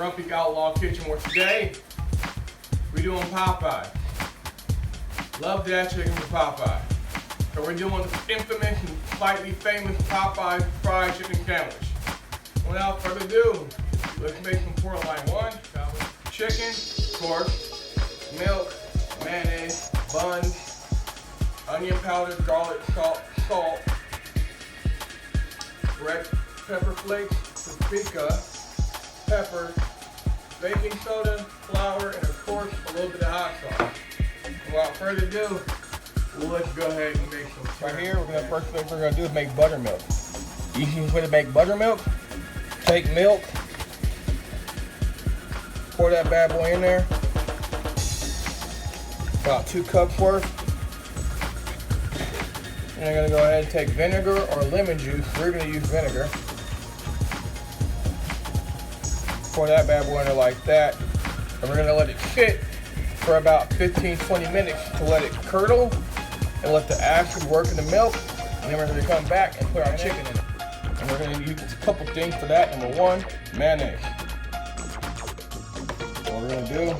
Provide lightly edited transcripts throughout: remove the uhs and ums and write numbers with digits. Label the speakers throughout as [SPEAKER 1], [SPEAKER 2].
[SPEAKER 1] Grumpy Outlaw Kitchen, where today we're doing Popeye. Love that chicken from Popeye. So we're doing the infamous and slightly famous Popeye fried chicken sandwich. Without further ado, let's make some pork line. One, chicken, of course, milk, mayonnaise, buns, onion powder, garlic, salt, red pepper flakes, paprika, pepper, baking soda, flour, and of course a little bit of hot sauce. Without further ado, let's go ahead and make some. Right here, first thing we're gonna do is make buttermilk. Easiest way to make buttermilk: take milk, pour that bad boy in there, about 2 cups worth. And I'm gonna go ahead and take vinegar or lemon juice. We're gonna use vinegar. Pour that bad boy in there like that. And we're gonna let it sit for about 15-20 minutes to let it curdle and let the acid work in the milk. And then we're gonna come back and put our chicken in it. And we're gonna use a couple things for that. Number one, mayonnaise. So what we're gonna do,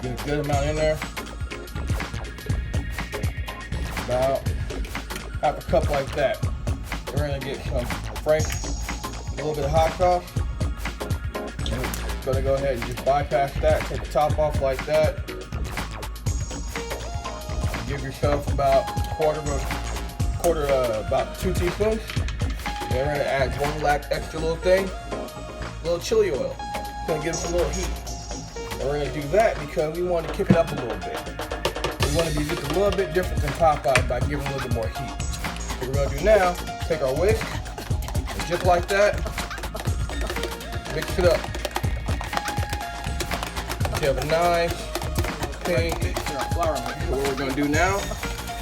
[SPEAKER 1] get a good amount in there. About half a cup like that. We're gonna get some Frank, a little bit of hot sauce. And we're gonna go ahead and just bypass that, take the top off like that. Give yourself about about 2 teaspoons. Then we're gonna add one extra little thing, a little chili oil. It's gonna give us a little heat. And we're gonna do that because we want to kick it up a little bit. We want to be just a little bit different than Popeye by giving a little bit more heat. What we're going to do now, take our whisk, and just like that, mix it up. So you have a nice pink flour mix. So what we're going to do now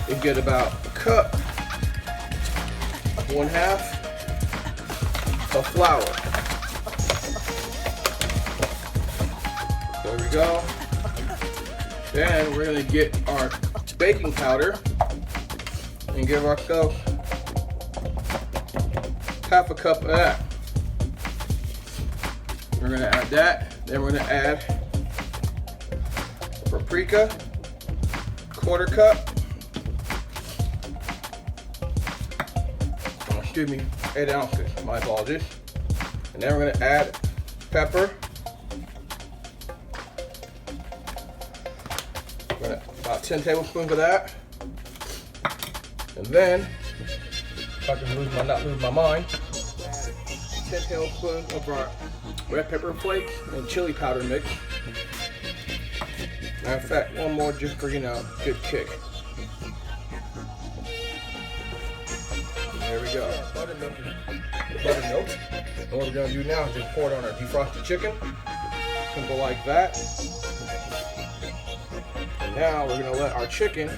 [SPEAKER 1] is get about a cup, 1/2 of flour. There we go. Then we're gonna get our baking powder and give ourselves half a cup of that. We're gonna add that. Then we're gonna add paprika, 1/4 cup. Oh, excuse me, 8 ounces. My apologies. And then we're gonna add pepper. About 10 tablespoons of that. And then, if I can not lose my mind, 10 tablespoons of our red pepper flakes and chili powder mix. Matter of fact, one more just for, good kick. There we go. Buttermilk. And what we're gonna do now is just pour it on our defrosted chicken. Simple like that. Now we're gonna let our chicken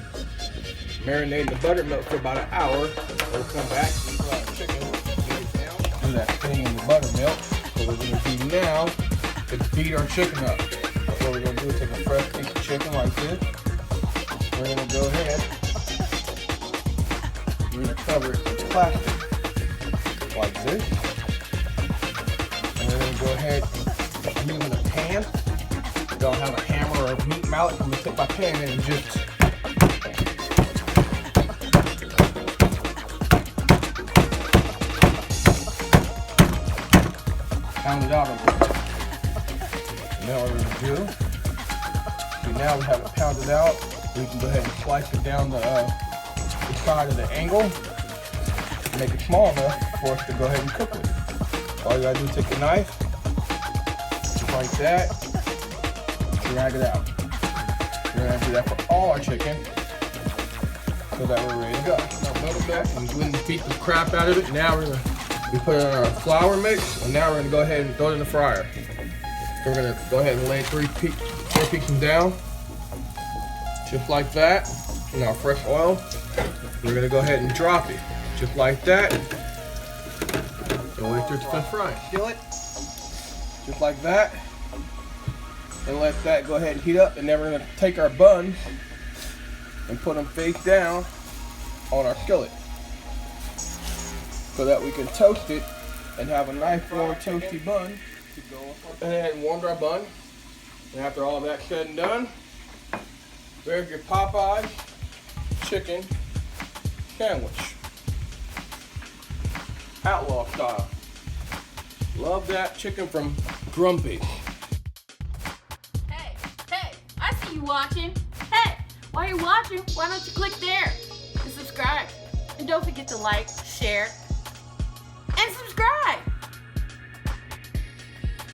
[SPEAKER 1] marinate in the buttermilk for about an hour. We'll come back and put our chicken, do that thing in the buttermilk. So what we're gonna do now is beat our chicken up. So what we're gonna do is take a fresh piece of chicken like this. We're gonna go ahead. We're gonna cover it with plastic like this. And we're gonna go ahead and use a pan. Don't have a hammer or a meat mallet. I'm gonna take my pan in and just pound it out a bit. And now what we're gonna do, see, now we have it pounded out. We can go ahead and slice it down the side of the angle, make it small enough for us to go ahead and cook with. All you gotta do is take a knife, just like that. Drag it out. We're gonna do that for all our chicken so that we're ready to go. Now butter milk, and go ahead and beat the crap out of it. Now we put it in our flour mix, and now we're gonna go ahead and throw it in the fryer. So we're gonna go ahead and lay 4 pieces down, just like that. In our fresh oil, we're gonna go ahead and drop it, just like that. And wait till it's been fried. Skillet, just like that. And let that go ahead and heat up, and then we're going to take our buns and put them face down on our skillet so that we can toast it and have a nice warm toasty bun And then warmed our bun. And after all of that said and done, there's your Popeyes chicken sandwich. Outlaw style. Love that chicken from Grumpy.
[SPEAKER 2] Hey, I see you watching. Hey, while you're watching, why don't you click there and subscribe? And don't forget to like, share,